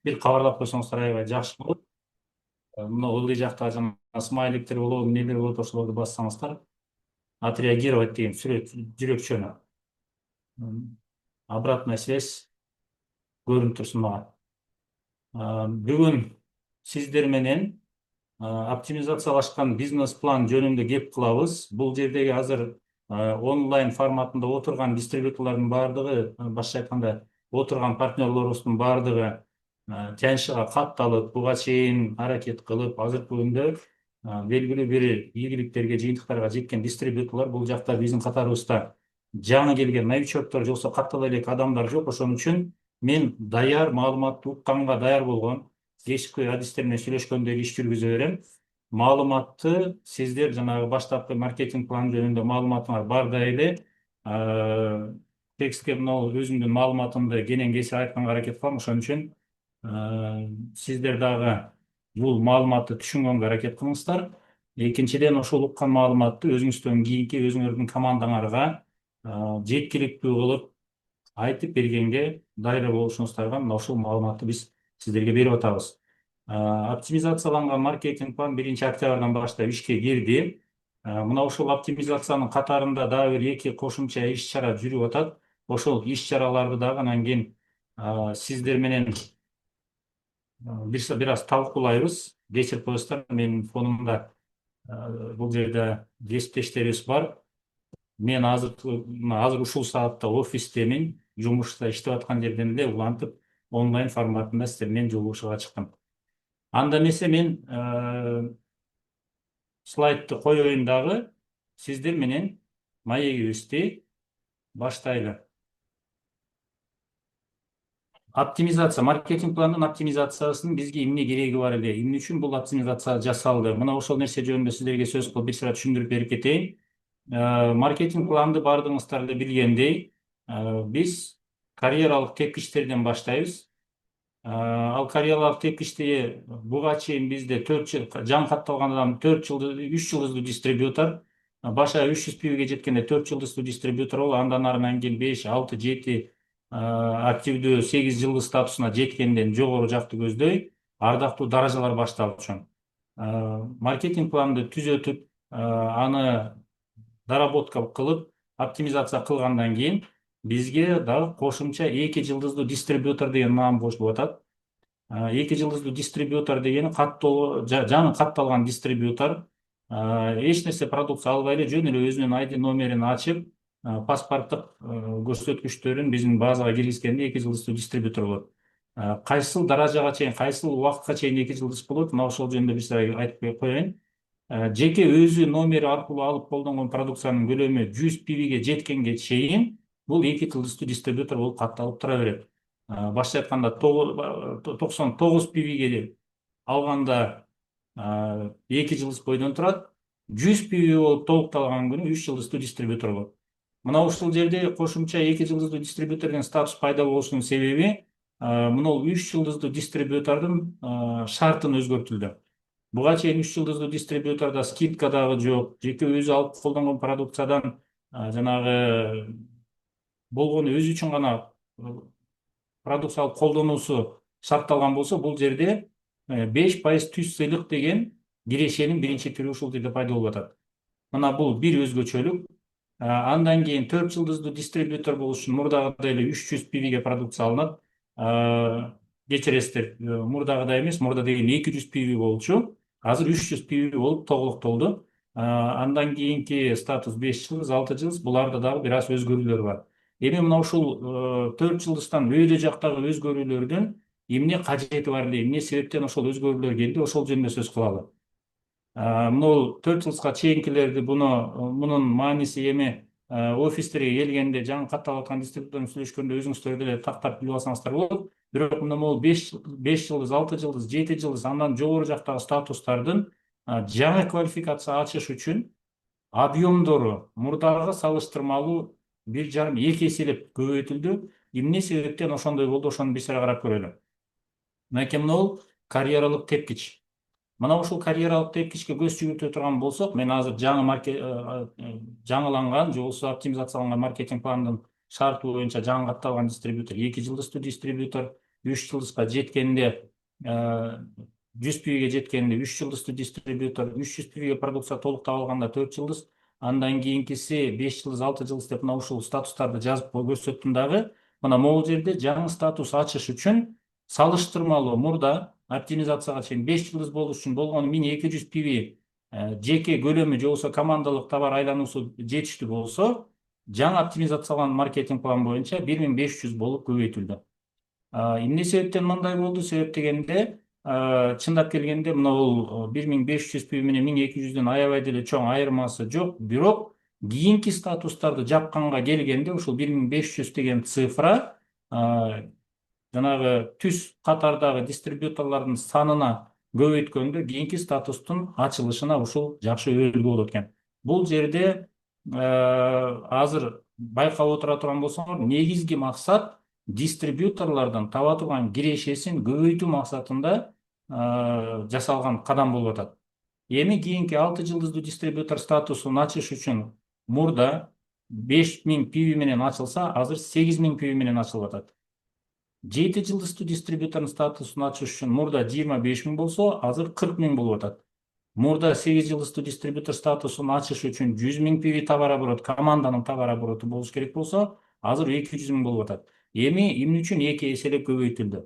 бир кабарлап койсоңуздар аябай жакшы болот. Мына ылдый жакта жана смайликтер болобу, эмнелер болот, ошолорду бассаңыздар отреагировать деген сүрөт жүрөкчөнү обратная связь көрүнүп турсун мага. Бүгүн сиздер менен оптимизациялашкан бизнес план жөнүндө кеп кылабыз. Бул жердеги азыр онлайн форматында отурган дистрибьюторлордун баардыгы, башкача айтканда отурган партнерлорубуздун баардыгы тяньшыга катталып, буга чейин аракет кылып, азыркы күндө белгилүү бир ийгиликтерге, жыйынтыктарга жеткен дистрибьюторлор бул жакта биздин катарыбызда жаңы келген новичоктор же болбосо каттала элек адамдар жок. Ошон үчүн мен даяр маалыматты укканга даяр болгон кесипкөй адистер менен сүйлөшкөндө иш жүргүзө берем. Маалыматты сиздер жанагы баштапкы маркетинг план жөнүндө маалыматыңар барда эле текстке мынау өзүмдүн маалыматымды кенен кесип айтканга аракет кылам. Ошон үчүн сиздер дагы бул маалыматты түшүнгөнгө аракет кылыңыздар. Экинчиден, ошол уккан маалыматты өзүңүздөн кийинки өзүңөрдүн командаңарга жеткиликтүү кылып айтып бергенге дайыр болушуңуздарга мына ушул маалыматты биз сиздерге берип атабыз. Оптимизацияланган маркетинг план 1-октябрдан баштап ишке кирди. Мына ушул оптимизациянын катарында дагы бир 2 кошумча иш-чара жүрүп атат. Ошол иш-чараларды дагы анан кийин сиздер менен бир аз талкуулайбыз. Кечирип коесуздар, менин фонумда бул жерде кесиптештерибиз бар. Мен азыр ушул саатта офистемин, жумушта иштеп аткан жерден эле улантып онлайн форматында сиздер менен жолугушууга чыктым. Анда эмесе мен слайдты коеюн дагы, сиздер менен маегибизди баштайлы. Оптимизация, маркетинг пландын оптимизациясынын бизге эмне кереги бар эле, эмне үчүн бул оптимизация жасалды? Мына ошол нерсе жөнүндө сиздерге сөз кылып бир сыйра түшүндүрүп берип кетейин. Маркетинг планды баардыгыңыздар эле билгендей, биз карьералык тепкичтерден баштайбыз. Ал карьералык тепкичти буга чейин бизде 4 жыл жаңы катталган адам 4 жылдыз 3 жылдыздуу дистрибьютор, баша 300 пивге жеткенде 4 жылдыздуу дистрибьютор болуп, андан арынан кийин 5, 6, 7 активдүү 8 жылдыз статусуна жеткенден жогору жакты көздөй ардактуу даражалар башталчу. Маркетинг планды түзөтүп, аны доработка кылып, оптимизация кылгандан кийин бизге дагы кошумча 2 жылдыздуу дистрибьютор деген наам кошулуп атат. 2 жылдыздуу дистрибьютор дегени жаңы катталган дистрибьютор эч нерсе продукция албай эле жөн эле өзүнүн ID номерин ачып, паспорттук көрсөткүчтөрүн биздин базага киргизгенде 2 жылдыздуу дистрибьютор болот. Кайсыл даражага чейин, кайсыл убакытка чейин 2 жылдыз болот, мына ошол жөнүндө бир сыйра айтып коеюн. Жеке өзү номери аркылуу алып колдонгон продукциянын көлөмү 100 пивге жеткенге чейин бул 2 жылдыздуу дистрибьютор болуп катталып тура берет. Башкача айтканда 99 пивге алганда 2 жылдыз бойдон турат, 100 пиви болуп толукталган күнү 3 жылдыздуу дистрибьютор болот. Мына ушул жерде кошумча 2 жылдыздуу дистрибьютордун статус пайда болушунун себеби мына 3 жылдыздуу дистрибьютордун шартын өзгөртүлдү. Буга чейин 3 жылдыздуу дистрибьютордо скидка дагы жок, жеке өзү алып колдонгон продукциядан жанагы болгону өзү үчүн гана продукция алып колдонуусу шартталган болсо, бул жерде 5% түз сыйлык деген кирешенин биринчи түрү ушул жерде пайда болуп атат. Мына бул бир өзгөчөлүк. Андан кийин 4 жылдыздуу дистрибьютор болуш үчүн мурдагыдай эле 300 пивге продукция алынат. Кечиресиздер, мурдагыдай эмес, мурда деген 200 пиви болчу, азыр 300 пиви болуп толуктолду. Андан кийинки статус 5 жылдыз, 6 жылдыз, буларда дагы бир аз өзгөрүүлөр бар. Эми мына ушул 4 жылдыздан өйдө жактагы өзгөрүүлөрдүн эмне кажети бар эле, эмне себептен ошол өзгөрүүлөр келди, ошол жөнүндө сөз кылалы. Бул 4 жылга чейинкилерди мунун мааниси эми офистерге келгенде жаңы катталып аткан дистрибьютордун сүйлөшкөндө өзүңүздөр деле тактап билип алсаңыздар болот. Бирок мына могу 5 жылдыз, 6 жылдыз, 7 жылдыз, андан жогору жактагы статустардын жаңы квалификация ачыш үчүн объемдору мурдагыга салыштырмалуу 1,5-2 эселеп көбөйтүлдү. Эмне себептен ошондой болду, ошону бир сыйра карап көрөлү. Мынакей бул карьералык тепкич. Мына ушул карьералык тепкичке көз жүгүртө турган болсок, мен азыр жаңыланган же болбосо оптимизацияланган маркетинг пландын шарты боюнча жаңы катталган дистрибьютор 2 жылдыздуу дистрибьютор, 3 жылдызга жеткенде 100 пивге жеткенде 3 жылдызды дистрибьютор, 300 пивге продукция толуктап алганда 4 жылдыз, андан кийинкиси 5 жылдыз, 6 жылдыз деп мына ушул статустарды жазып көрсөттүм дагы. Мына могул жерде жаңы статус ачыш үчүн салыштырмалуу мурда оптимизацияга чейин 5 жылдыз болуш үчүн болгону 1200 пиви жеке көлөмү же болбосо командалык товар айлануусу жетиштүү болсо, жаңы оптимизацияланган маркетинг план боюнча 1500 болуп көбөйтүлдү. Эмне себептен мындай болду? Себеп дегенде, чындап келгенде мына бул 1500 пиви менен 1200дөн аябай деле чоң айырмасы жок. Бирок кийинки статустарды жапканга келгенде ушул 1500 деген цифра жанагы түз катардагы дистрибьюторлордун санына көбөйткөндө кийинки статустун ачылышына ушул жакшы өбөлгө болот экен. Бул жерде азыр байкап отура турган болсоңор, негизги максат дистрибьюторлордун таба турган кирешесин көбөйтүү максатында жасалган кадам болуп атат. Эми кийинки 6 жылдыздуу дистрибьютор статусун ачыш үчүн мурда 5000 пиви менен ачылса, азыр 8000 пиви менен ачылып атат. 7 жылдыздуу дистрибьютордун статусун ачыш үчүн мурда 25000 болсо, азыр 40000 болуп атат. Мурда 8 жылдыздуу дистрибьютор статусун ачыш үчүн 100.000 пиви товар обороту, команданын товар обороту болуш керек болсо, азыр 200.000 болуп атат. Эми эмне үчүн 2 эселеп көбөйтүлдү?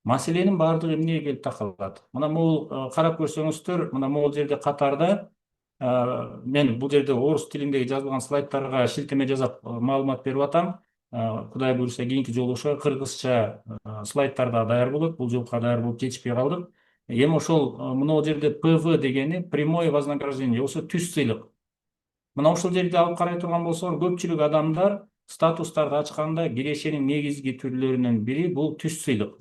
Маселенин баардыгы эмнеге келип такалат? Мына могул карап көрсөңүздөр, мына могул жерде катарда мен бул жерде орус тилиндеги жазылган слайдтарга шилтеме жасап маалымат берип атам. Кудай буюрса кийинки жолугушууга кыргызча слайдтар да даяр болот. Бул жолку даяр болуп жетишпей калдык. Эми ошол мына жерде ПВ дегени прямое вознаграждение, болсо түз сыйлык. Мына ушул жерде алып карай турган болсоңор, көпчүлүк адамдар статустарды ачканда кирешенин негизги түрлөрүнүн бири бул түз сыйлык.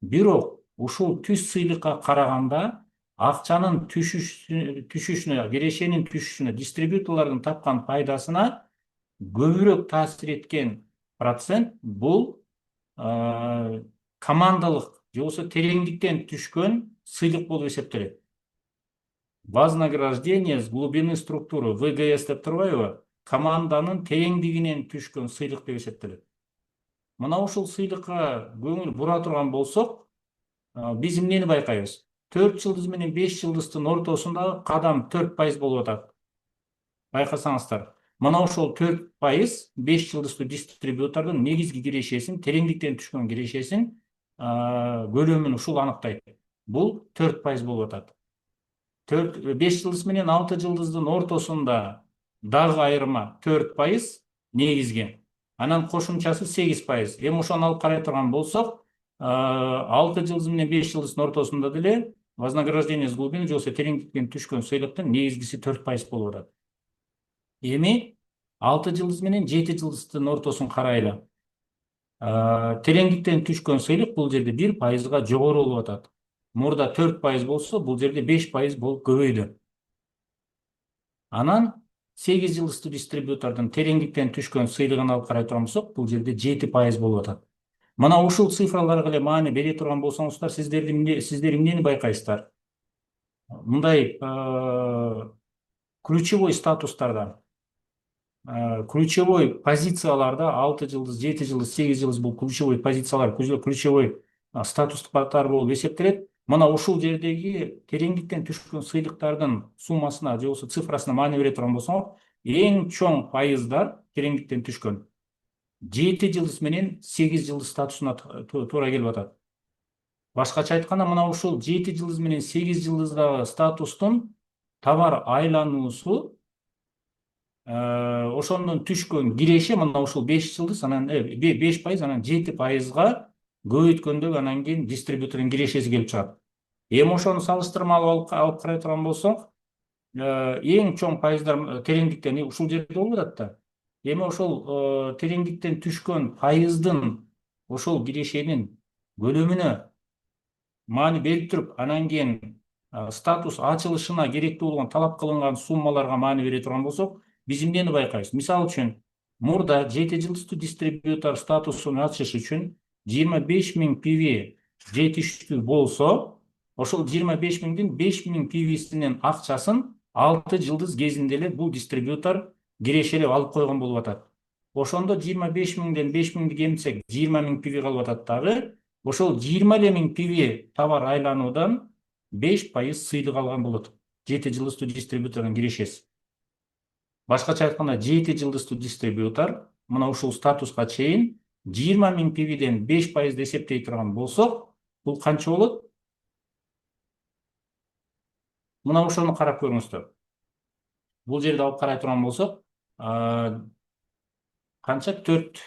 Бирок ушул түз сыйлыкка караганда акчанын түшүшүнө, кирешенин түшүшүнө, дистрибьюторлордун тапкан пайдасына көбүрөөк таасир эткен процент бул командалык же болбосо тереңдиктен түшкөн сыйлык болуп эсептелет. Вознаграждение с глубины структуры, ВГС деп турбайбы? Команданын тереңдигинен түшкөн сыйлык деп эсептелет. Мына ушул сыйлыкка көңүл бура турган болсок, биз эмнени байкайбыз? 4 жылдыз менен 5 жылдыздын ортосундагы кадам 4% болуп атат. Байкасаңыздар, мына ошол 4% 5 жылдыздуу дистрибьютордун негизги кирешесин, тереңдиктен түшкөн кирешесин көлөмүн ушул аныктайт. Бул 4% болуп атат. 5 жылдыз менен 6 жылдыздын ортосунда дагы айырма 4% негизги. Анан кошумчасы 8%. Эми ошону алып карай турган болсок, 6 жылдыз менен 5 жылдыздын ортосунда деле вознаграждение с глубины же болбосо тереңдиктен түшкөн сыйлыктын негизгиси 4% болуп атат. Эми 6 жылдыз менен 7 жылдыздын ортосун карайлы. Тереңдиктен түшкөн сыйлык бул жерде 1%га жогору болуп атат. Мурда 4% болсо, бул жерде 5% болуп көбөйдү. Анан 8 жылдыздуу дистрибьютордун тереңдиктен түшкөн сыйлыгын алып карай турган болсок, бул жерде 7% болуп атат. Мына ушул цифраларга эле маани бере турган болсоңуздар, сиздер эмнени байкайсыздар? Мындай ключевой статустарда, ключевой позицияларда 6 жылдыз, 7 жылдыз, 8 жылдыз бул ключевой позициялар, ключевой статустар болуп эсептелет. Мына ушул жердеги тереңдиктен түшкөн сыйлыктардын суммасына же болбосо цифрасына маани бере турган болсоңор, эң чоң пайыздар тереңдиктен түшкөн 7 жылдыз менен 8 жылдыз статусуна туура келип атат. Башкача айтканда, мына ушул 7 жылдыз менен 8 жылдыздагы статустун товар айлануусу ошондон түшкөн киреше мына ушул 5 жылдыз, анан 5%, анан 7%га көбөйткөндө анан кийин дистрибьютордун кирешеси келип чыгат. Эми ошону салыштырмалуу алып карай турган болсок, эң чоң пайыздар тереңдиктен ушул жерде болуп атат да. Эми ошол тереңдиктен түшкөн пайыздын ошол кирешенин көлөмүнө маани берип туруп, анан кийин статус ачылышына керектүү болгон талап кылынган суммаларга маани бере турган болсок, биз эмнени байкайбыз? Мисалы үчүн, мурда 7 жылдыздуу дистрибьютор статусун ачыш үчүн 25.000 пиви жетиштүү болсо, ошол 25.000дин 5.000 пивисинин акчасын 6 жылдыз кезинде эле бул дистрибьютор кирешелеп алып койгон болуп атат. Ошондо 25.000ден 5.000ди кемитсек 20.000 пиви калып атат дагы. ошол 20 эле миң пиви товар айлануудан 5% сыйлык алган болот. 7 жылдыстуу дистрибьютордун кирешеси. Башкача айтканда 7 жылдыстуу дистрибьютор мына ушул статуска чейин 20 миң пивиден 5% эсептей турган болсок, бул канча болот? Мына ошону карап көрүңүздөр. Бул жерде алып карай турган болсок, канча 4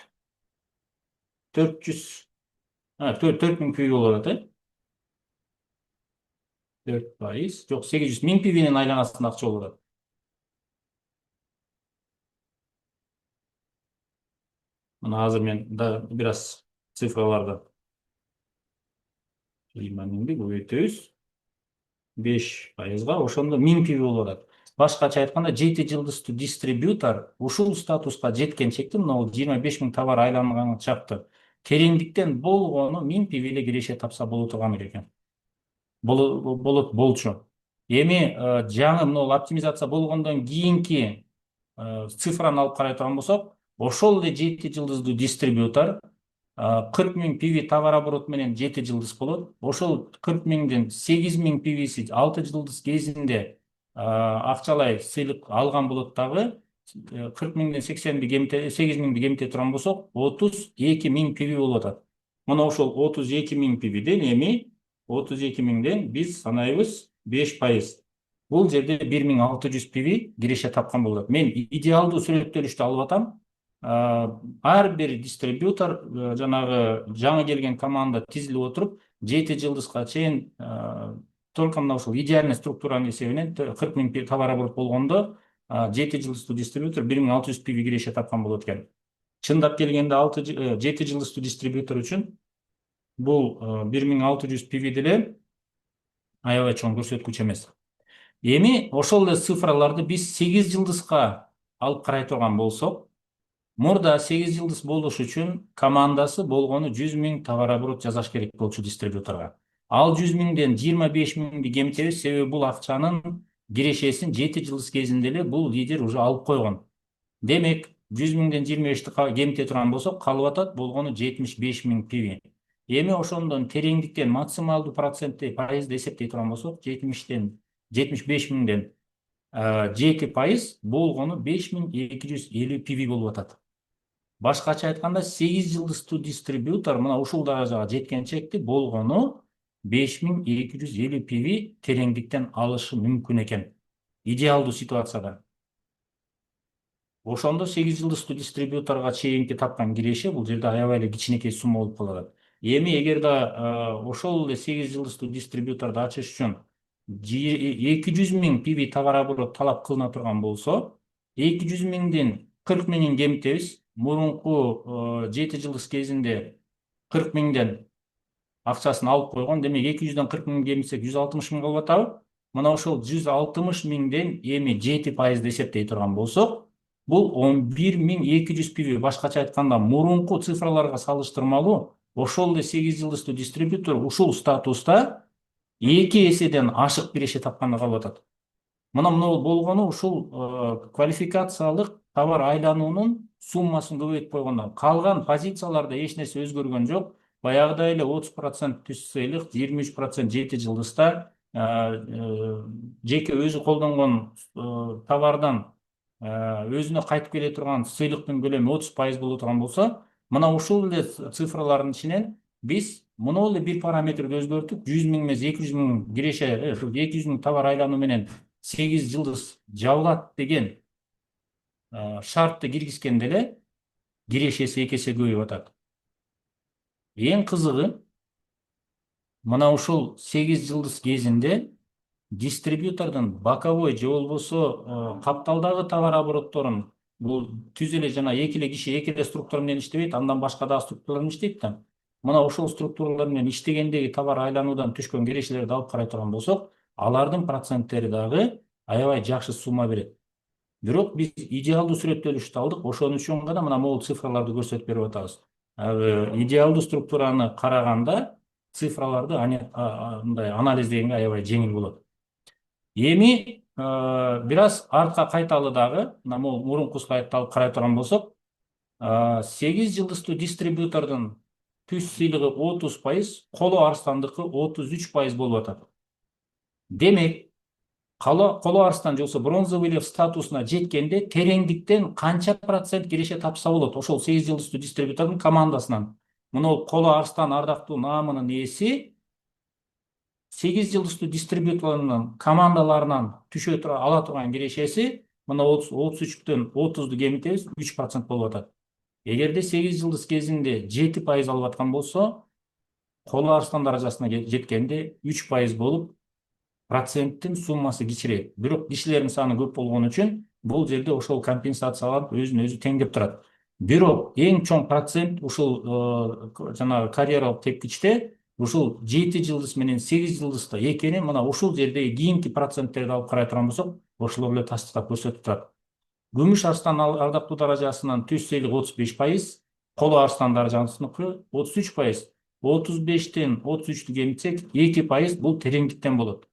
миң пиви болот, 4%, жок 800 миң пивинин айланасында акча болот. Мына азыр мен да бир аз цифраларды 20 миңди көбөйтөбүз. 5%га ошондо 1000 пиви болуп атат. Башкача айтканда 7 жылдыстуу дистрибьютор ушул статуска жеткенчекти, мына 25 миң товар айланган чакты тереңдиктен болгону 1000 пиви эле киреше тапса боло турган экен. Болчу. Эми жаңы мына оптимизация болгондон кийинки цифраны алып карай турган болсок, ошол эле 7 жылдыздуу дистрибьютор 40 миң пиви товар оборот менен 7 жылдыз болот. Ошол 40 миңден 8 миң пивиси 6 жылдыз кезинде акчалай сыйлык алган болот дагы. 40 миңден 8 миңди кемите турган болсок, 32 миң пиви болуп атат. Мына ошол 32 миң пивиден эми 32 миңден биз санайбыз 5%. Бул жерде 1600 пиви киреше тапкан болот. Мен идеалдуу сүрөттөлүштү алып атам. Ар бир дистрибьютор жанагы жаңы келген команда тизилип отуруп 7 жылдызга чейин только мына ушул идеальный структуранын эсебинен 40 миң товар оборот болгондо 7 жылдыстуу дистрибьютор 1600 пиви киреше тапкан болот экен. Чындап келгенде 7 жылдыстуу дистрибьютор үчүн бул 1600 пиви деле аябай чоң көрсөткүч эмес. Эми ошол эле цифраларды биз 8 жылдызга алып карай турган болсок, мурда 8 жылдыз болуш үчүн командасы болгону 100 миң товар оборот жасаш керек болчу дистрибьюторга. Ал 100 миңден 25 миңди кемитебиз, себеби бул акчанын кирешесин 7 жылдыз кезинде эле бул лидер уже алып койгон. Демек, 100 миңден 25ти кемите турган болсок, калып атат болгону 75 миң пиви. Эми ошондон тереңдиктен максималдуу процентти пайызды эсептей турган болсок, 75 миңден 7% болгону 5250 пиви болуп атат. Башкача айтканда 8 жылдыстуу дистрибьютор мына ушул даражага жеткенчекти болгону 5250 пиви тереңдиктен алышы мүмкүн экен. Идеалдуу ситуацияда. Ошондо 8 жылдыстуу дистрибьюторга чейинки тапкан киреше бул жерде аябай эле кичинекей сумма болуп калат. Эми эгерде ошол эле 8 жылдыстуу дистрибьюторду ачыш үчүн 200 миң пиви товар оборот талап кылына турган болсо, 200 миңден 40 миңин кемитебиз. Мурунку 7 жылдыз кезинде 40 миңден акчасын алып койгон. Демек 200дөн 40 миң кемитсек 160 миң болуп атабы? Мына ошол 160 миңден эми 7% эсептей турган болсок, бул 11200 пиви. Башкача айтканда, мурунку цифраларга салыштырмалуу ошол эле 8 жылдыстуу дистрибьютор ушул статуста 2 эседен ашык киреше тапканда калып атат. Мына болгону ушул квалификациялык товар айлануунун суммасын көбөйтүп койгондон. Калган позицияларда эч нерсе өзгөргөн жок. Баягыдай эле 30% түз сыйлык, 23% 7 жылдызда жеке өзү колдонгон товардан өзүнө кайтып келе турган сыйлыктын көлөмү 30% боло турган болсо, мына ушул эле цифралардын ичинен биз муну эле бир параметрди өзгөртүп 100 миң эмес 200 миң киреше, 200 миң товар айлануу менен 8 жылдыз жабылат деген шартты киргизгенде эле кирешеси 2 эсе көбөйүп атат. Эң кызыгы, мына ушул 8 жылдыз кезинде дистрибьютордун боковой же болбосо капталдагы товар оборотторун бул түз эле жана эки эле киши эки эле структура менен иштебейт, андан башка дагы структуралар менен иштейт да. Мына ошол структуралар менен иштегендеги товар айлануудан түшкөн кирешелерди алып карай турган болсок, алардын проценттери дагы аябай жакшы сумма берет. Бирок биз идеалдуу сүрөттөлүштү алдык, ошон үчүн гана мына могул цифраларды көрсөтүп берип атабыз. Идеалдуу структураны караганда цифраларды мындай анализдегенге аябай жеңил болот. Эми бир аз артка кайталы дагы, мына мурунку слайдты алып карай турган болсок, 8 жылдыстуу дистрибьютордун түз сыйлыгы 30%, Коло Арстандыкы 33% болуп атат. Демек, Коло Арстан же болбосо бронзовый лев статусуна жеткенде тереңдиктен канча процент киреше тапса болот ошол 8 жылдыздуу дистрибьютордун командасынан. Мына Коло Арстан ардактуу наамынын ээси 8 жылдыздуу дистрибьюторлорунун командаларынан түшө тура ала турган кирешеси мына 33-төн 30-ду кемитебиз 3% болуп атат. Эгерде 8 жылдыз кезинде 7% алып аткан болсо, Коло Арстан даражасына жеткенде 3% болуп, проценттин суммасы кичирээт. Бирок кишилердин саны көп болгон үчүн бул жерде ошол компенсацияланып өзүн өзү теңдеп турат. Бирок эң чоң процент ушул жанагы карьералык тепкичте ушул 7 жылдыз менен 8 жылдызда экени мына ушул жердеги кийинки проценттерди алып карай турган болсок, ошолор эле тастыктап көрсөтүп турат. Күмүш Арстан ардактуу даражасынан түз сыйлык 35%, Коло Арстан даражасыныкы 33%. 35-тен 33-тү кемитсек 2% бул тереңдиктен болот.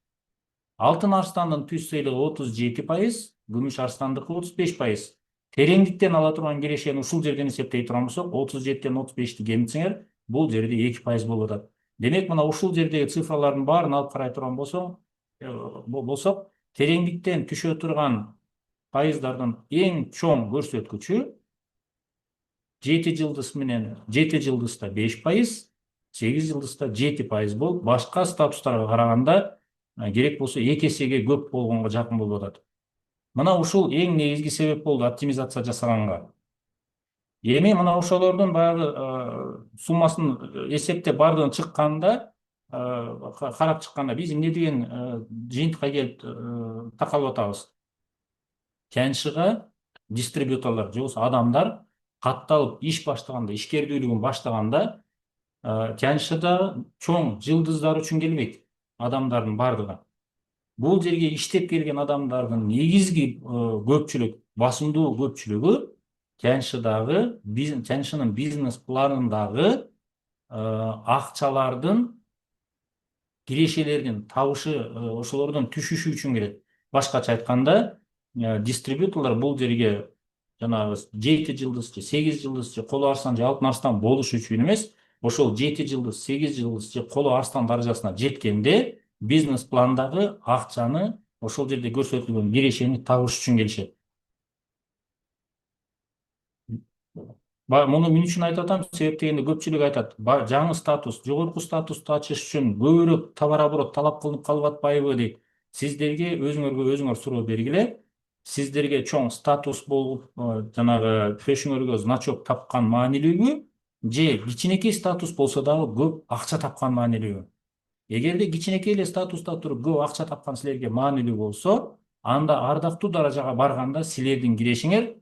Алтын Арстандын түз сыйлыгы 37%, Күмүш Арстандыкы 35%. Тереңдиктен ала турган кирешени ушул жерден эсептей турган болсок, 37-тен 35-ти кемитсеңер, бул жерде 2% болуп атат. Демек, мына ушул жердеги цифралардын баарын алып карай турган болсок, тереңдиктен түшө турган пайыздардын эң чоң көрсөткүчү 7 жылдыз менен 7 жылдызда 5%, 8 жылдызда 7% болуп, башка статустарга караганда керек болсо 2 эсеге көп болгонго жакын болуп атат. Мына ушул эң негизги себеп болду оптимизация жасаганга. Эми мына ошолордун баягы суммасын эсептеп бардыгын чыкканда, карап чыкканда биз эмне деген жыйынтыкка келип такалып атабыз. Тяньшыга дистрибьюторлор же болбосо адамдар катталып иш баштаганда, ишкердүүлүгүн баштаганда, Тяньшыда чоң жылдыздар үчүн келбейт адамдардын бардыгы. Бул жерге иштеп келген адамдардын негизги көпчүлүк, басымдуу көпчүлүгү Тяньшынын бизнес планындагы акчалардын, кирешелердин табышы, ошолордун түшүшү үчүн келет. Башкача айтканда, дистрибьюторлор бул жерге жанагы 7 жылдыз же 8 жылдыз же Коло Арстан же Алтын Арстан болуш үчүн эмес, ошол 7 жылдыз, 8 жылдыз же Коло Арстан даражасына жеткенде бизнес пландагы акчаны ошол жерде көрсөтүлгөн кирешени табыш үчүн келишет. Муну эмне үчүн айтып атам? Себеп дегенде көпчүлүк айтат, жаңы статус, жогорку статусту ачыш үчүн көбүрөөк товар оборот талап кылынып калып атпайбы дейт. Сиздерге өзүңөр суроо бергиле. Сиздерге чоң статус болуп, жанагы пешиңөргө значок тапкан маанилүүбү, же кичинекей статус болсо дагы көп акча тапкан маанилүүбү? Эгерде кичинекей эле статуста туруп көп акча тапкан силерге маанилүү болсо, анда ардактуу даражага барганда силердин кирешиңер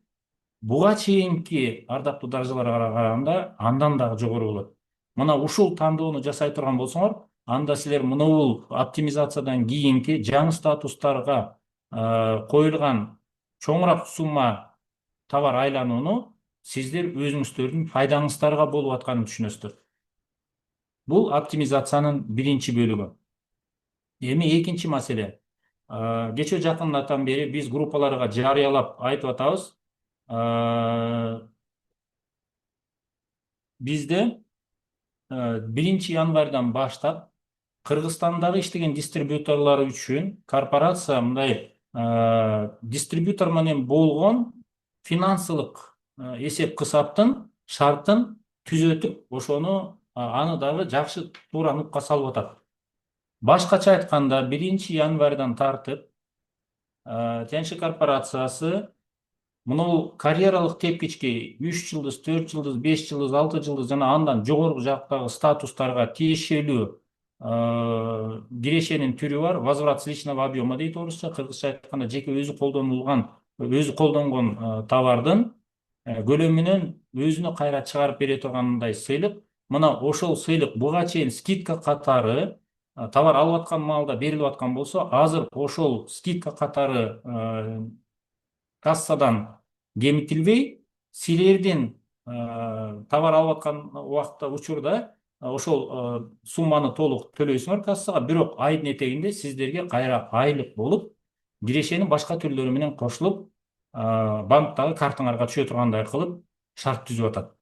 буга чейинки ардактуу даражаларга караганда андан дагы жогору болот. Мына ушул тандоону жасай турган болсоңор, анда силер мынабул оптимизациядан кийинки жаңы статустарга коюлган чоңураак сумма товар айланууну сиздер өзүңүздөрдүн пайдаңыздарга болуп атканын түшүнөсүздөр. Бул оптимизациянын биринчи бөлүгү. Эми экинчи маселе. Кече жакындан бери биз группаларга жарыялап айтып атабыз. Бизде 1 январдан баштап Кыргызстандагы иштеген дистрибьюторлор үчүн корпорация мындай дистрибьютор менен болгон финансылык эсеп кысаптын шартын түзөтүп, ошону аны дагы жакшы туура нукка салып атат. Башкача айтканда 1 январдан тартып Тяньшы корпорациясы мынау карьералык тепкичке 3 жылдыз, 4 жылдыз, 5 жылдыз, 6 жылдыз жана андан жогорку жактагы статустарга тиешелүү кирешенин түрү бар. Возврат с личного объема дейт орусча, кыргызча айтканда жеке өзү колдонгон товардын көлөмүнөн өзүнө кайра чыгарып бере тургандай сыйлык. Мына ошол сыйлык буга чейин скидка катары товар алып аткан маалда берилип аткан болсо, азыр ошол скидка катары кассадан кемитилбей, силердин товар алып аткан убакта учурда ошол сумманы толук төлөйсүңөр кассага, бирок айдын этегинде сиздерге кайра айлык болуп, кирешенин башка түрлөрү менен кошулуп, банктагы картаңарга түшө тургандай кылып шарт түзүп атат.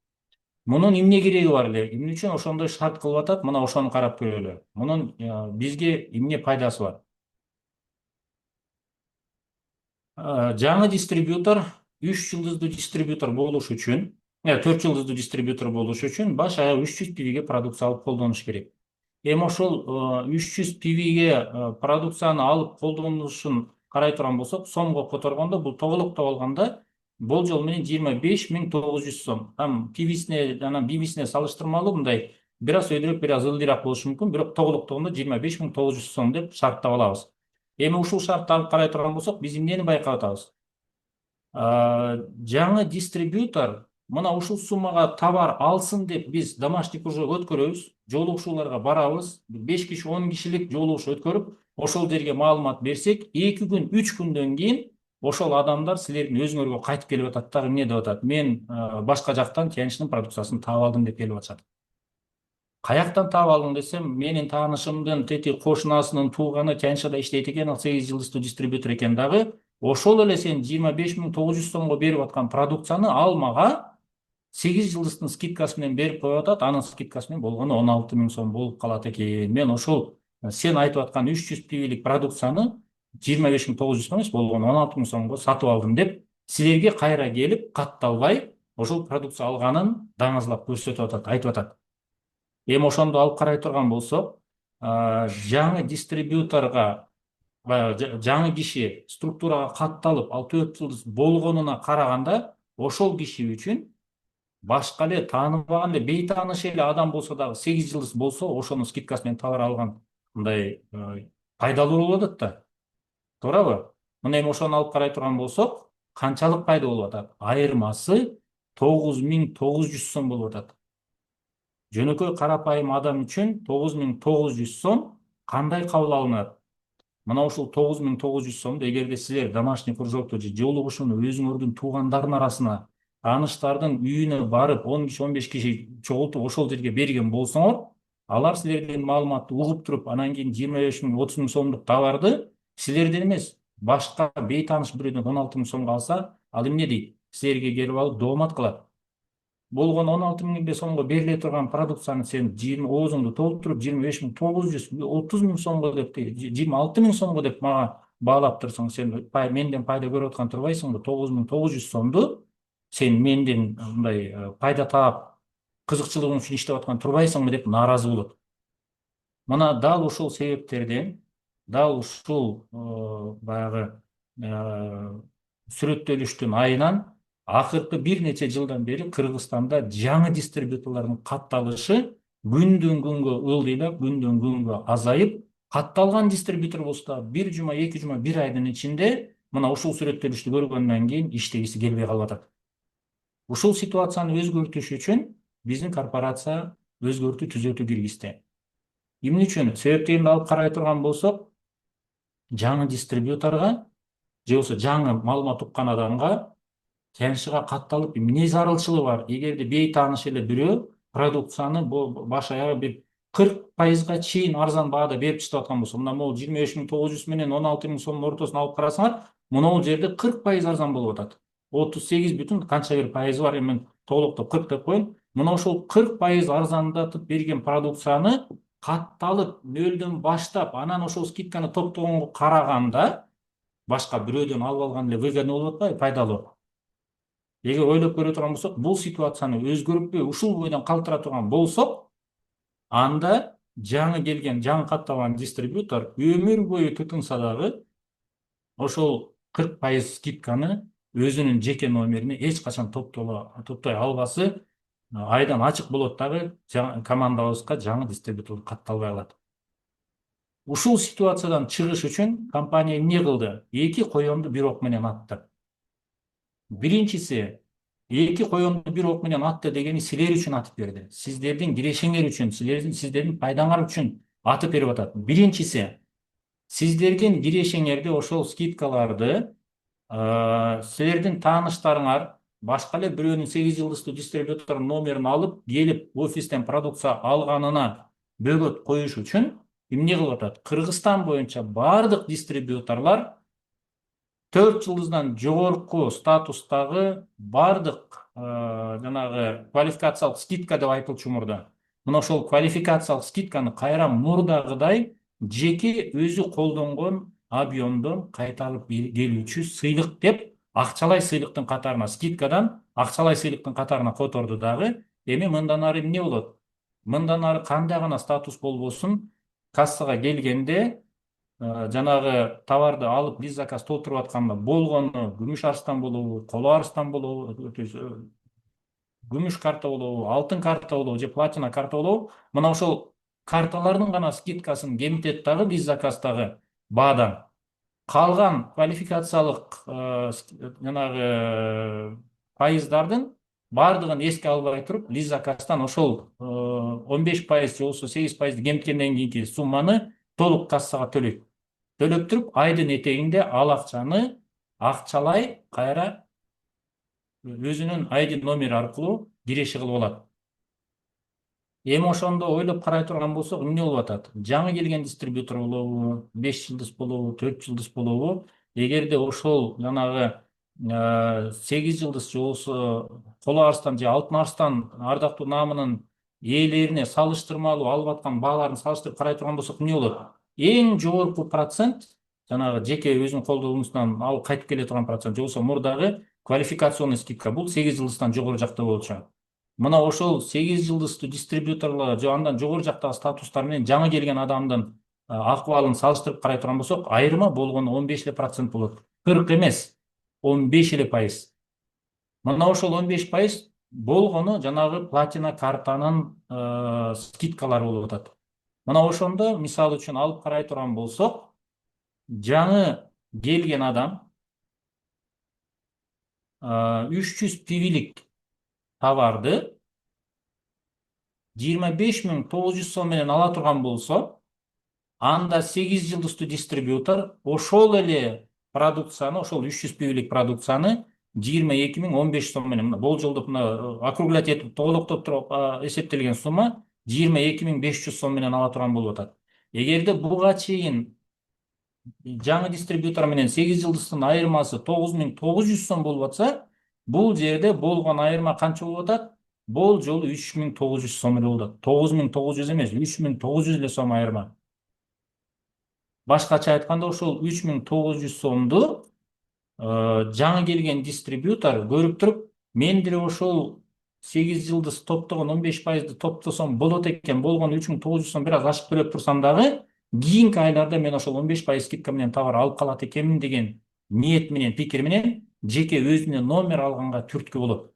Мунун эмне кереги бар эле? Эмне үчүн ошондой шарт кылып атат? Мына ошону карап көрөлү. Мунун бизге эмне пайдасы бар? Жаңы дистрибьютор 3 жылдыздуу дистрибьютор болуш үчүн, 4 жылдыздуу дистрибьютор болуш үчүн баш аягы 300 пивиге продукция алып колдонуш керек. Эми ошол 300 пивиге продукцияны алып колдонушун карай турган болсок, сомго которгондо бул тоголоктоп алганда болжол менен 25.900 сом. Там пивисине жана бибисине салыштырмалуу мындай бир аз өйдүрөөк, бир аз ылдыйраак болушу мүмкүн, бирок тоголоктогондо 25.900 сом деп шарттап алабыз. Эми ушул шартты алып карай турган болсок, биз эмнени байкап атабыз? Жаңы дистрибьютор мына ушул суммага товар алсын деп биз домашний кружок өткөрөбүз, жолугушууларга барабыз, 5 киши 10 кишилик жолугушуу өткөрүп, ошол жерге маалымат берсек, 2 күн 3 күндөн кийин ошол адамдар силердин өзүңөргө кайтып келип атат дагы эмне деп атат? Мен башка жактан тяничтин продукциясын таап алдым деп келип атышат. Каяктан таап алдың десем, менин таанышымдын тети кошунасынын тууганы Тяньшада иштейт экен, ал 8 жылдыздуу дистрибьютор экен дагы. Ошол эле сен 25.900 сомго берип аткан продукцияны ал мага 8 жылдыздын скидкасы менен берип коюп атат. Анын скидкасы менен болгону 16.000 сом болуп калат экен. Мен ошол сен айтып аткан 300 пивилик продукцияны 25.900 сом эмес, болгону 16.000 сомго сатып алдым деп силерге кайра келип катталбай ошол продукция алганын даңазлап көрсөтүп атат, айтып атат. Эми ошондо алып карай турган болсок, жаңы дистрибьюторго жаңы киши структурага катталып, ал 4 жылдыз болгонуна караганда, ошол киши үчүн башка эле тааныбаган эле бейтааныш эле адам болсо дагы 8 жылдыз болсо, ошонун скидкасы менен товар алган мындай пайдалуу болуп атат да. Туурабы? Мына эми ошону алып карай турган болсок, канчалык пайда болуп атат? Айырмасы 9.900 сом болуп атат. Жөнөкөй карапайым адам үчүн 9.900 сом кандай кабыл алынат? Мына ушул 9.900 сомду эгерде силер домашний кружокто же жолугушууну өзүңөрдүн туугандардын арасына, тааныштардын үйүнө барып 10 киши 15 киши чогултуп ошол жерге берген болсоңор, алар силердин маалыматты угуп туруп, анан кийин 25.000 30.000 сомдук товарды силерден эмес, башка бейтааныш бирөөдөн 16.000 сомго алса, ал эмне дейт? Силерге келип алып доомат кылат. Болгон 16.000 сомго бериле турган продукцияны сен оозуңду толтуруп 25.900, 30.000 сомго деп, 26.000 сомго деп мага баалап турсаң, сен менден пайда көрүп аткан турбайсыңбы? 9.900 сомду сен менден мындай пайда таап, кызыкчылыгың үчүн иштеп аткан турбайсыңбы деп нааразы болот. Мына дал ушул себептерден, дал ушул баягы сүрөттөлүштүн айынан акыркы бир нече жылдан бери Кыргызстанда жаңы дистрибьюторлордун катталышы күндөн күнгө ылдыйлап, күндөн күнгө азайып, катталган дистрибьютор болсо да бир жума, эки жума, бир айдын ичинде мына ушул сүрөттөлүштү көргөндөн кийин иштегиси келбей калып атат. Ушул ситуацияны өзгөртүш үчүн биздин корпорация өзгөртүү түзөтүү киргизди. Эмне үчүн? Себептерин алып карай турган болсок, жаңы дистрибьюторго же болбосо жаңы маалымат уккан адамга Тяньшыга катталып эмне зарылчылыгы бар? Эгерде бейтааныш эле бирөө продукцияны баш аягы бир 40%га чейин арзан баада берип таштап аткан болсо, мына могул 25.900 менен 16.000 сомдун ортосун алып карасаңар, мына жерде 40% арзан болуп атат. 38 бүтүн канча бир пайызы бар, эми толуктоп 40 деп коеюн. Мына ошол 40% арзандатып берген продукцияны катталып нөлдөн баштап, анан ошол скидканы топтогонго караганда башка бирөөдөн алып алган эле выгодный болуп атпайбы, пайдалуу. Эгер ойлоп көрө турган болсок, бул ситуацияны өзгөртпөй ушул бойдон калтыра турган болсок, анда жаңы келген, жаңы катталган дистрибьютор өмүр бою тутунса дагы ошол 40% скидканы өзүнүн жеке номерине эч качан топтой албасы айдан ачык болот дагы, командабызга жаңы дистрибьютор катталбай калат. Ушул ситуациядан чыгыш үчүн компания эмне кылды? 2 коёмду бир ок менен атты. Биринчиси, 2 коёмду бир ок менен атты дегени силер үчүн атып берди. Сиздердин кирешеңер үчүн, сиздердин пайдаңар үчүн атып берип атат. Биринчиси, сиздердин кирешеңерде ошол скидкаларды силердин тааныштарыңар башка эле бирөөнүн 8 жылдыздуу дистрибьютордун номерин алып, келип офистен продукция алганына бөгөт коюш үчүн эмне кылып атат? Кыргызстан боюнча бардык дистрибьюторлор 4 жылдыздан жогорку статустагы бардык жанагы квалификациялык скидка деп айтылчу мурда. Мына ошол квалификациялык скидканы кайра мурдагыдай жеке өзү колдонгон объемдон кайтарып келүүчү сыйлык деп акчалай сыйлыктын катарына, скидкадан акчалай сыйлыктын катарына которду дагы. Эми мындан ары эмне болот? Мындан ары кандай гана статус болбосун, кассага келгенде жанагы товарды алып биз заказ толтуруп атканда болгону күмүш арстан болобу, коло арстан болобу, күмүш карта болобу, алтын карта болобу же платина карта болобу, мына ошол карталардын гана скидкасын кемитет дагы биз заказдагы баадан. Калган квалификациялык жанагы пайыздардын баардыгын эске албай туруп, биз заказдан ошол 15% же болбосо 8% кемиткенден кийинки сумманы толук кассага төлөйт. Төлөп туруп, айдын этегинде ал акчаны акчалай кайра өзүнүн ID номери аркылуу киреши кылып алат. Эми ошондо ойлоп карай турган болсок, эмне болуп атат? Жаңы келген дистрибьютор болобу, 5 жылдыз болобу, 4 жылдыз болобу, эгерде ошол жанагы 8 жылдыз же болбосо коло арстан же алтын арстан ардактуу наамынын ээлерине салыштырмалуу алып аткан бааларын салыштырып карай турган болсок, эмне болот? Эң жогорку процент жанагы жеке өзүнүн колдонуусунан алып кайтып келе турган процент же болбосо мурдагы квалификационный скидка бул 8 жылдыздан жогору жакта болот чыгат. Мына ошол 8 жылдыздуу дистрибьюторлор же андан жогору жактагы статустар менен жаңы келген адамдын акыбалын салыштырып карай турган болсок, айырма болгону 15% болот. 40 эмес, 15%. Мына ошол 15% болгону жанагы платина картанын скидкалары болуп атат. Мына ошондо мисалы үчүн алып карай турган болсок, жаңы келген адам 300 пивилик товарды 25.900 сом менен ала турган болсо, анда 8 жылдыздуу дистрибьютор ошол эле продукцияны, ошол 300 пивилик продукцияны 22.015 сом менен, болжолдоп округлять этип толуктоп туруп эсептелген сумма 22.500 сом менен ала турган болуп атат. Эгерде буга чейин жаңы дистрибьютор менен 8 жылдыздын айырмасы 9.900 сом болуп атса, бул жерде болгон айырма канча болуп атат? Бул жолу 3.900 сом эле болуп атат. 9.900 эмес, 3.900 эле сом айырма. Башкача айтканда, ошол 3.900 сомду жаңы келген дистрибьютор көрүп туруп, мен деле ошол 8 жылдыз топтогон 15%ды топтосом болот экен, болгон 3.900 сом бир аз ашык төлөп турсам дагы, кийинки айларда мен ошол 15% скидка менен товар алып калат экенмин деген ниет менен, пикир менен жеке өзүнө номер алганга түрткү болот.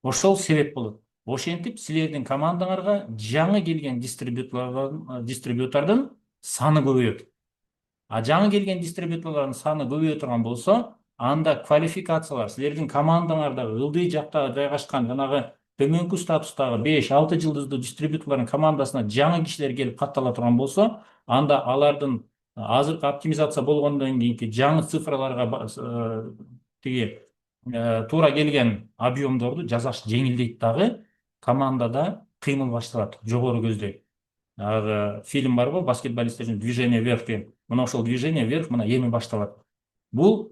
Ошол себеп болот. Ошентип силердин командаңарга жаңы келген дистрибьютордун саны көбөйөт. Жаңы келген дистрибьюторлордун саны көбөйө турган болсо, анда квалификациялар силердин командаңарда ылдый жакта жайгашкан жанагы төмөнкү статустагы 5-6 жылдыздуу дистрибьюторлордун командасына жаңы кишилер келип каттала турган болсо, анда алардын азыркы оптимизация болгондон кийинки жаңы цифраларга тиги туура келген объемдорду жасаш жеңилдейт дагы, командада кыймыл башталат, жогору көздөйт. Фильм бар го, баскетболисттер үчүн движение вверх деген. Мына ошол движение вверх мына эми башталат. Бул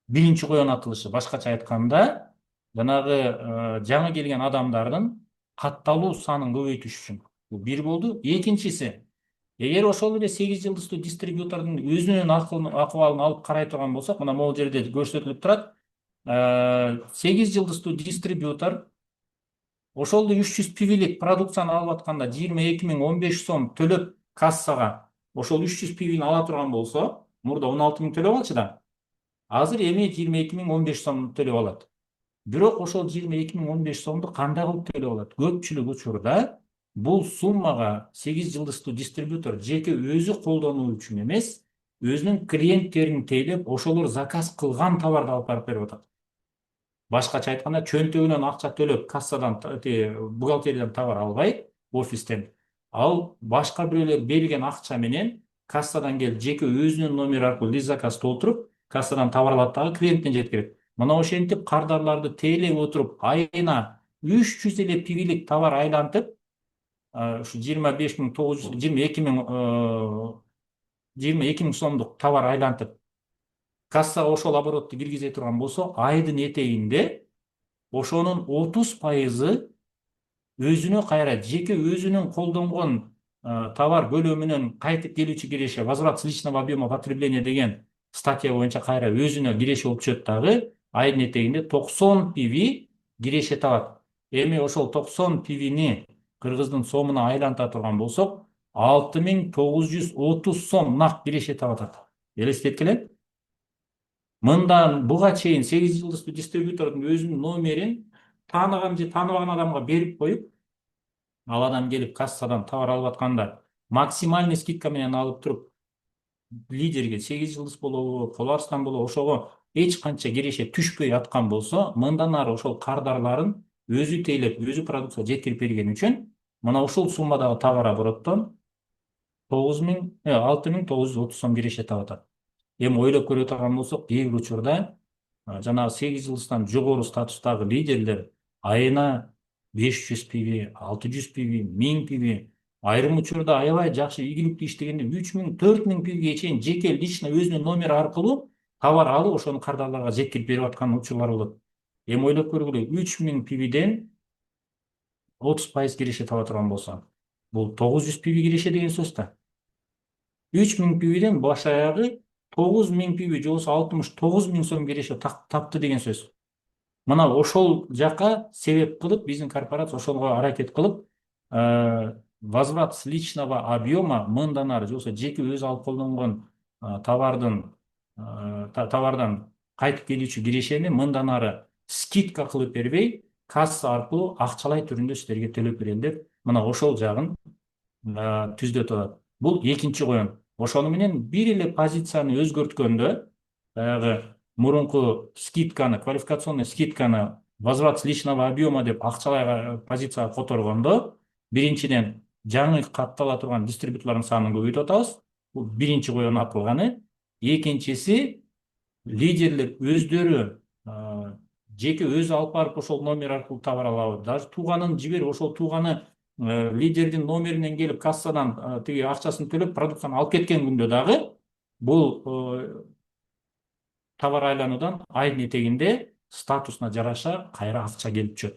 биринчи коен атылышы. Башкача айтканда, жанагы жаңы келген адамдардын катталуу санын көбөйтүш үчүн. Бул бир болду. Экинчиси, эгер ошол эле 8 жылдыздуу дистрибьютордун өзүнүн акыбалын алып карай турган болсок, мына могул жерде көрсөтүлүп турат. 8 жылдыздуу дистрибьютор ошол 300 пивилик продукцияны алып атканда 22.015 сом төлөп кассага ошол 300 пивини ала турган болсо, мурда 16 000 төлөп алчу да. Азыр эми 22.015 сом төлөп алат. Бирок ошол 22.015 сомду кандай кылып төлөп алат? Көпчүлүк учурда бул суммага 8 жылдыздуу дистрибьютор жеке өзү колдонуу үчүн эмес, өзүнүн клиенттерин тейлеп, ошолор заказ кылган товарды алып барып берип атат. Башкача айтканда, чөнтөгүнөн акча төлөп, кассадан, бухгалтериядан товар албай, офистен. Ал башка бирөөлөр берген акча менен кассадан келип, жеке өзүнүн номери аркылуу лист заказ толтуруп, кассадан товар алат дагы клиенттен жеткирет. Мына ошентип кардарларды тейлеп отуруп, айына 300 эле пивилик товар айлантып, ушу 22.000 сомдук товар айлантып, кассага ошол оборотду киргизе турган болсо, айдын этегинде ошонун 30% өзүнө кайра жеке өзүнүн колдонгон товар көлөмүнөн кайтып келүүчү киреше, возврат с личного объема потребления деген статья боюнча кайра өзүнө киреше болуп түшөт дагы, айдын этегинде 90 пиви киреше табат. Эми ошол 90 пивини кыргыздын сомуна айланта турган болсок, 6930 сом нак киреше таап атат. Элестеткиле. Мындан буга чейин 8 жылдыктуу дистрибьютордун өзүнүн номерин тааныган же тааныбаган адамга берип коюп, ал адам келип кассадан товар алып атканда максимальный скидка менен алып туруп, лидерге 8 жылдыз болобу, Поларстан болобу, ошого эч канча киреше түшпөй аткан болсо, мындан ары ошол кардарларын өзү тейлеп, өзү продукция жеткирип берген үчүн, мына ушул суммадагы товар обороттон 6930 сом киреше таап атат. Эми ойлоп көрө турган болсок, кээ бир учурда жанагы 8 жылдыздан жогору статустагы лидерлер айына 500 пиви, 600 пиви, 1000 пиви, айрым учурда аябай жакшы ийгиликтүү иштегенде 3000, 4000 пивиге чейин жеке лично өзүнүн номери аркылуу товар алып ошону кардарларга жеткирип берип аткан учурлар болот. Эми ойлоп көргүлө, 3000 пивиден 30% киреше таба турган болсо, бул 900 пиви киреше деген сөз да. 3000 пивиден баш аягы 9000 пиви же болбосо 69 000 сом киреше тапты деген сөз. Мына ошол жака себеп кылып биздин корпорация ошого аракет кылып, возврат с личного объема мындан ары же болбосо жеке өзү алып колдонгон товардан кайтып келүүчү кирешени мындан ары скидка кылып бербей, касса аркылуу акчалай түрүндө силерге төлөп берели деп, мына ошол жагын түздөтүп атат. Бул экинчи коен. Ошону менен бир эле позицияны өзгөрткөндө, баягы мурунку скидканы, квалификационный скидканы возврат с личного объема деп акчалай позицияга которгондо, биринчиден жаңы каттала турган дистрибьюторлордун санын көбөйтүп атабыз. Бул биринчи коен атылганы. Экинчиси, лидерлер өздөрү жеке өзү алып барып ошол номер аркылуу товар алабы, даже тууганын жиберип, ошол тууганы лидердин номеринен келип кассадан тиги акчасын төлөп продукцияны алып кеткен күндө дагы бул товар айлануудан айдын этегинде статусуна жараша кайра акча келип түшөт.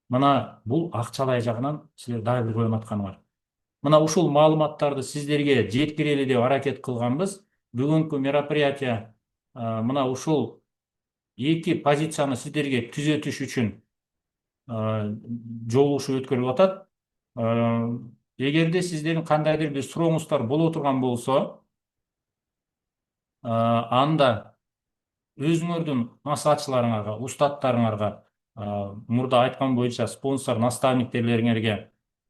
Мына бул акчалай жагынан силер дагы бир коен атканы бар. Мына ушул маалыматтарды сиздерге жеткирели деп аракет кылганбыз. Бүгүнкү мероприятие мына ушул эки позицияны сиздерге түзөтүш үчүн жолугушуу өткөрүлүп атат. Эгерде сиздердин кандайдыр бир сурооңуздар боло турган болсо, анда өзүңөрдүн насаатчыларыңарга, устаттарыңарга, мурда айткан боюнча спонсор наставниктерлериңерге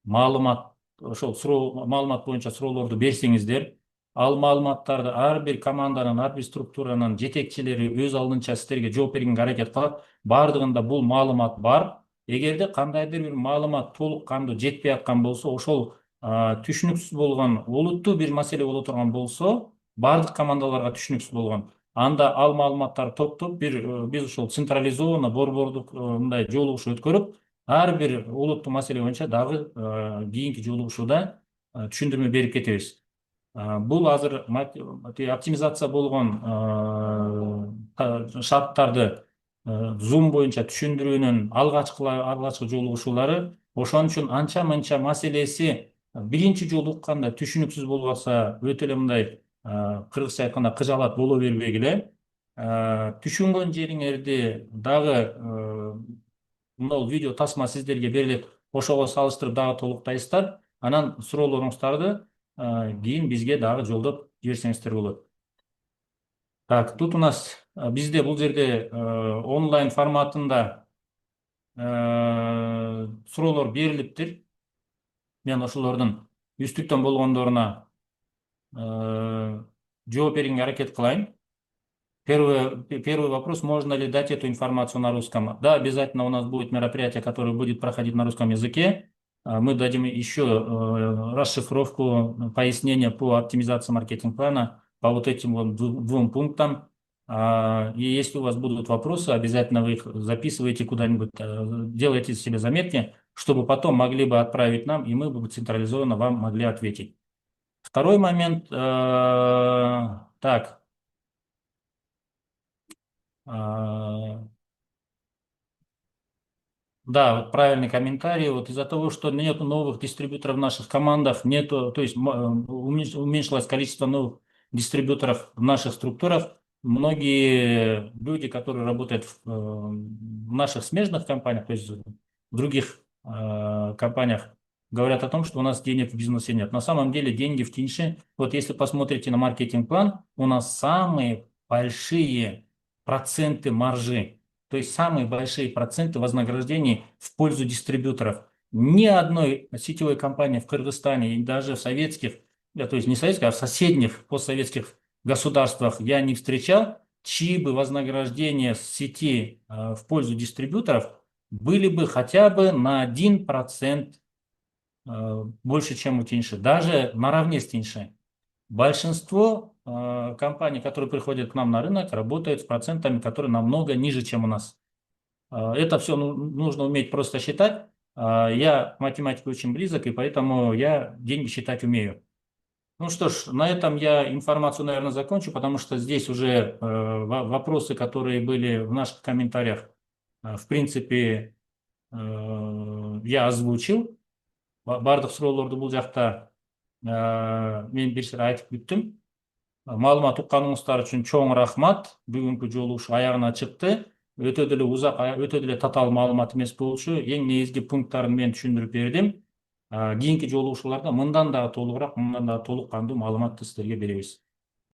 маалымат, ошол маалымат боюнча суроолорду берсеңиздер, ал маалыматтарды ар бир команданын, ар бир структуранын жетекчилери өз алдынча сиздерге жооп бергенге аракет кылат. Бардыгында бул маалымат бар. Эгерде кандайдыр бир маалымат толук кандуу жетпей аткан болсо, ошол түшүнүксүз болгон, олуттуу бир маселе боло турган болсо, бардык командаларга түшүнүксүз болгон, анда ал маалыматтарды топтоп биз ушул централизованно борбордук мындай жолугушуу өткөрүп, ар бир олуттуу маселе боюнча дагы кийинки жолугушууда түшүндүрмө берип кетебиз. Бул азыр оптимизация болгон шарттарды Zoom боюнча түшүндүрүүнүн алгачкы жолугушуулары. Ошон үчүн анча мынча маселеси биринчи жолу укканда түшүнүксүз болуп атса, өтө эле мындай кыргызча айтканда кыжаалат боло бербегиле. Түшүнгөн жериңерди дагы мына видео тасма сиздерге берилет, ошого салыштырып дагы толуктайсыздар. Анан суроолоруңуздарды кийин бизге дагы жолдоп жиберсеңиздер болот. Так, тут у нас бизде бул жерде онлайн форматында суроолор берилиптир. Мен ошолордун үстүктөн болгондоруна жооп бергенге аракет кылайын. Первый вопрос: можно ли дать эту информацию на русском? Да, обязательно у нас будет мероприятие, которое будет проходить на русском языке. Мы дадим еще расшифровку, пояснения по оптимизации маркетинг-плана по вот этим вот двум пунктам. И если у вас будут вопросы, обязательно вы их записывайте куда-нибудь, делайте себе заметки, чтобы потом могли бы отправить нам, и мы бы централизованно вам могли ответить. Второй момент. Так. А, Да, вот правильный комментарий. Вот из-за того, что нет новых дистрибьюторов в наших командах, нету, то есть уменьшилось количество новых дистрибьюторов в наших структурах. Многие люди, которые работают в наших смежных компаниях, то есть в других компаниях, говорят о том, что у нас денег в бизнесе нет. На самом деле деньги в Тиньше, вот если посмотрите на маркетинг-план, у нас самые большие проценты маржи. То есть самые большие проценты вознаграждений в пользу дистрибьюторов. Ни одной сетевой компании в Кыргызстане и даже в советских, то есть не советских, а в соседних постсоветских государствах я не встречал, чьи бы вознаграждения с сети в пользу дистрибьюторов были бы хотя бы на 1% больше, чем у Тиньши, даже наравне с Тиньши. Большинство компаний, которые приходят к нам на рынок, работают с процентами, которые намного ниже, чем у нас. Это все нужно уметь просто считать. Я к математике очень близок, и поэтому я деньги считать умею. Ну что ж, на этом я информацию, наверное, закончу, потому что здесь уже вопросы, которые были в наших комментариях, в принципе, я озвучил. Бардық сұрауларды бұл жақта мен бір сәт айтып кеттім. Маалымат ұққаныңыздар үшін чоң рахмат. Бүгінгі жолугуш аяғына чыкты. Өтө деле узак, өтө деле татаал маалымат эмес болчу. Эң негизги пункттарын мен түшүндүрүп бердим. Кийинки жолугушууларда мындан дагы толугураак, мындан дагы толук кандуу маалыматты сиздерге беребиз.